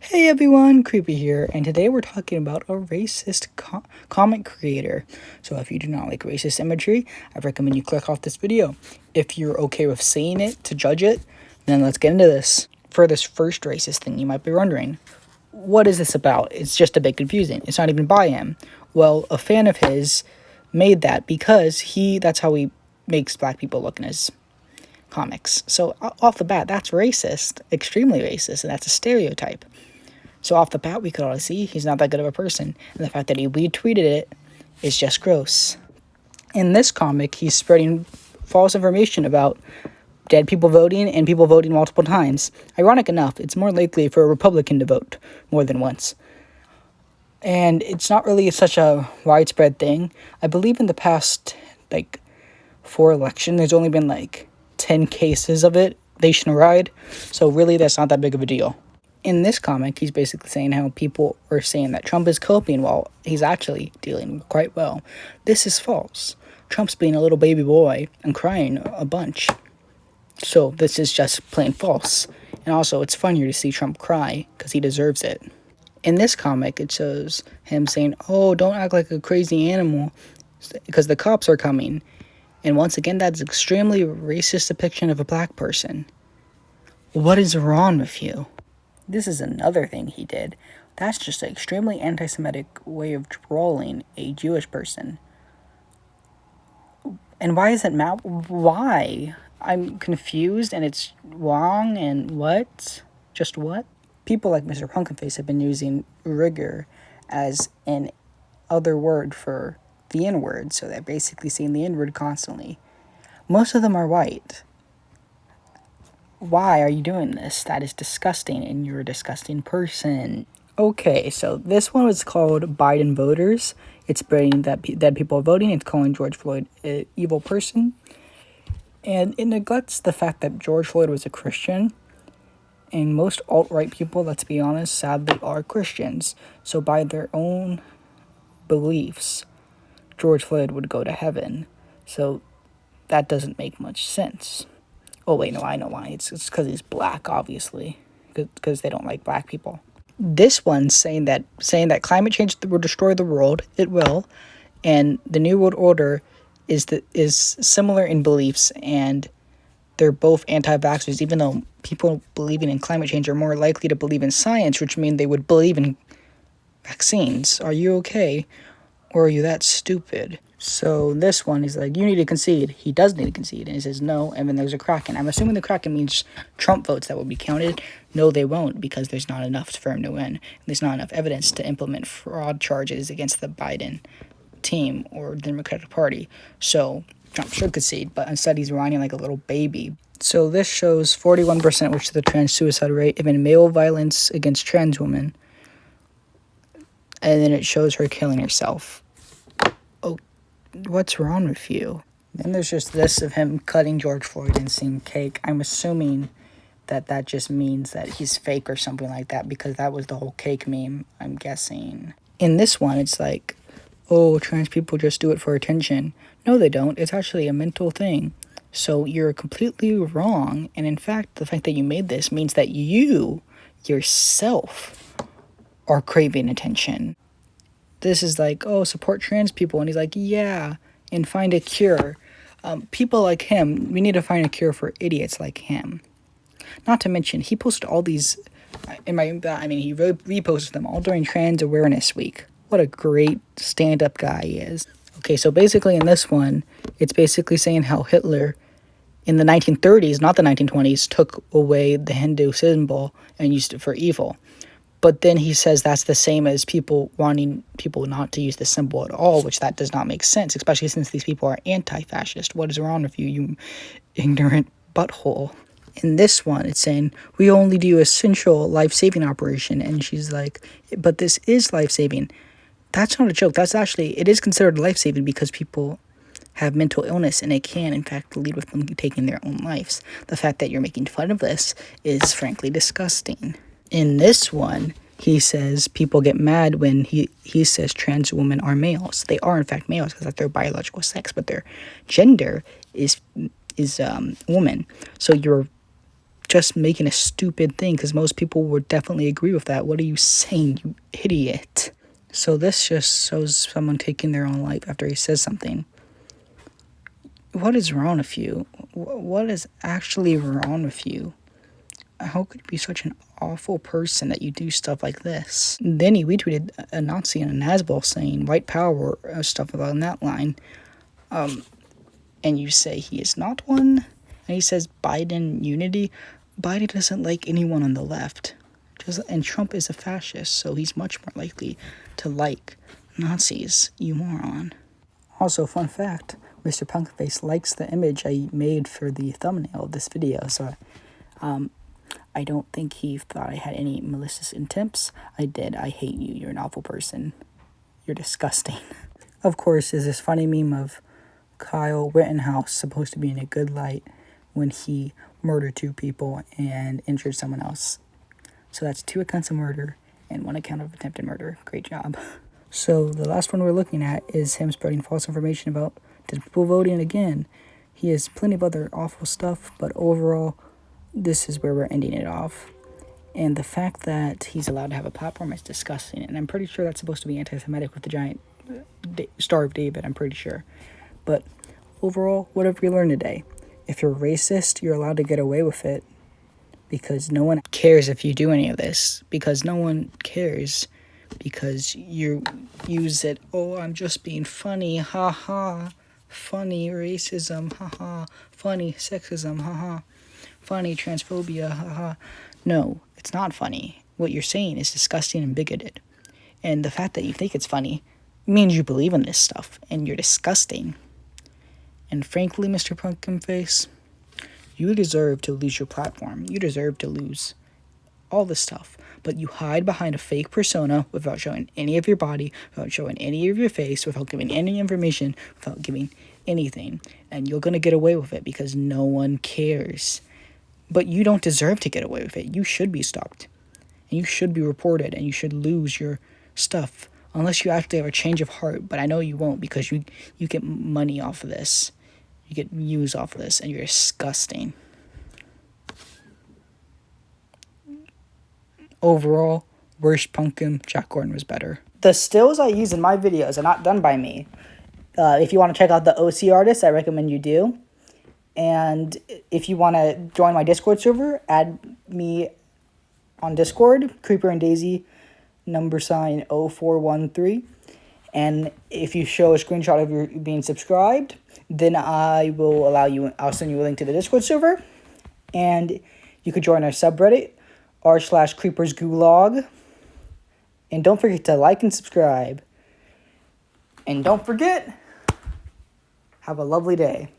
Hey everyone, Creepy here, and today we're talking about a racist comic creator. So if you do not like racist imagery, I recommend you click off this video. If you're okay with seeing it to judge it, then let's get into this. For this first racist thing, you might be wondering, what is this about? It's just a bit confusing. It's not even by him. Well, a fan of his made that because that's how he makes black people look in his comics. So off the bat, that's racist, extremely racist, and that's a stereotype. So off the bat, we could all see he's not that good of a person, and the fact that he retweeted it is just gross. In this comic, he's spreading false information about dead people voting and people voting multiple times. Ironic enough, it's more likely for a Republican to vote more than once. And it's not really such a widespread thing. I believe in the past, 4 elections, there's only been 10 cases of it nationwide. So really, that's not that big of a deal. In this comic, he's basically saying how people are saying that Trump is coping while he's actually dealing quite well. This is false. Trump's being a little baby boy and crying a bunch. So this is just plain false. And also, it's funnier to see Trump cry because he deserves it. In this comic, it shows him saying, "Oh, don't act like a crazy animal because the cops are coming." And once again, that's an extremely racist depiction of a black person. What is wrong with you? This is another thing he did. That's just an extremely anti-Semitic way of trolling a Jewish person. And why is it why? I'm confused and it's wrong and what? Just what? People like MrPumpkinFace have been using rigor as an other word for the N-word, so they're basically saying the N-word constantly. Most of them are white. Why are you doing this? That is disgusting, and you're a disgusting person. Okay, so this one was called Biden Voters. It's spreading that dead people are voting. It's calling George Floyd an evil person. And it neglects the fact that George Floyd was a Christian. And most alt-right people, let's be honest, sadly are Christians. So by their own beliefs, George Floyd would go to heaven. So that doesn't make much sense. Oh, wait, no, I know why. It's because he's black, obviously, because they don't like black people. This one's saying that climate change will destroy the world. It will. And the New World Order is similar in beliefs, and they're both anti-vaxxers, even though people believing in climate change are more likely to believe in science, which means they would believe in vaccines. Are you okay? Or are you that stupid? So this one is like, you need to concede. He does need to concede. And he says no, and then there's a Kraken. I'm assuming the Kraken means Trump votes that will be counted. No, they won't, because there's not enough for him to win. There's not enough evidence to implement fraud charges against the Biden team or the Democratic Party. So Trump should concede, but instead he's whining like a little baby. So this shows 41%, which is the trans suicide rate, even male violence against trans women. And then it shows her killing herself. What's wrong with you? Then there's just this of him cutting George Floyd and seeing cake. I'm assuming that just means that he's fake or something like that, because that was the whole cake meme, I'm guessing. In this one, it's like, oh, trans people just do it for attention. No, they don't. It's actually a mental thing. So you're completely wrong. And in fact, the fact that you made this means that you, yourself, are craving attention. This is like, oh, support trans people. And he's like, yeah, and find a cure. People like him, we need to find a cure for idiots like him. Not to mention, he posted all these, he reposted them all during Trans Awareness Week. What a great stand-up guy he is. Okay, so basically in this one, it's basically saying how Hitler in the 1930s, not the 1920s, took away the Hindu symbol and used it for evil. But then he says that's the same as people wanting people not to use the symbol at all, which that does not make sense, especially since these people are anti-fascist. What is wrong with you, you ignorant butthole? In this one, it's saying, we only do essential life-saving operation. And she's like, but this is life-saving. That's not a joke. It is considered life-saving because people have mental illness, and it can, in fact, lead with them taking their own lives. The fact that you're making fun of this is frankly disgusting. In this one, he says people get mad when he says trans women are males. They are, in fact, males because that's their biological sex, but their gender is woman. So you're just making a stupid thing because most people would definitely agree with that. What are you saying, you idiot? So this just shows someone taking their own life after he says something. What is wrong with you? What is actually wrong with you? How could you be such an awful person that you do stuff like this? Then he retweeted a Nazi and a Nazbol saying white power or stuff along that line. And you say he is not one? And he says Biden unity. Biden doesn't like anyone on the left. And Trump is a fascist, so he's much more likely to like Nazis, you moron. Also, fun fact, MrPumpkinFace likes the image I made for the thumbnail of this video, so I don't think he thought I had any malicious intents. I did. I hate you. You're an awful person. You're disgusting. Of course, there's this funny meme of Kyle Rittenhouse supposed to be in a good light when he murdered 2 people and injured someone else. So that's 2 accounts of murder and 1 account of attempted murder. Great job. So the last one we're looking at is him spreading false information about people voting again. He has plenty of other awful stuff, but overall, this is where we're ending it off. And the fact that he's allowed to have a platform is disgusting. And I'm pretty sure that's supposed to be anti-Semitic with the giant Star of David, I'm pretty sure. But overall, what have we learned today? If you're racist, you're allowed to get away with it because no one cares if you do any of this. Because no one cares. Because you use it, oh, I'm just being funny, haha. Funny racism, haha. Funny sexism, haha. Funny transphobia, haha. No, it's not funny. What you're saying is disgusting and bigoted. And the fact that you think it's funny means you believe in this stuff, and you're disgusting. And frankly, MrPumpkinFace, you deserve to lose your platform. You deserve to lose all this stuff. But you hide behind a fake persona without showing any of your body, without showing any of your face, without giving any information, without giving anything. And you're going to get away with it because no one cares. But you don't deserve to get away with it. You should be stopped. And you should be reported. And you should lose your stuff. Unless you actually have a change of heart. But I know you won't because you get money off of this. You get views off of this. And you're disgusting. Overall, worst pumpkin, Jack Gordon was better. The stills I use in my videos are not done by me. If you want to check out the OC artists, I recommend you do. And if you want to join my Discord server, add me on Discord, Creeper and Daisy, #sign 0413. And if you show a screenshot of your being subscribed, then I'll send you a link to the Discord server. And you could join our subreddit, r/creepersgulag. And don't forget to like and subscribe. And don't forget, have a lovely day.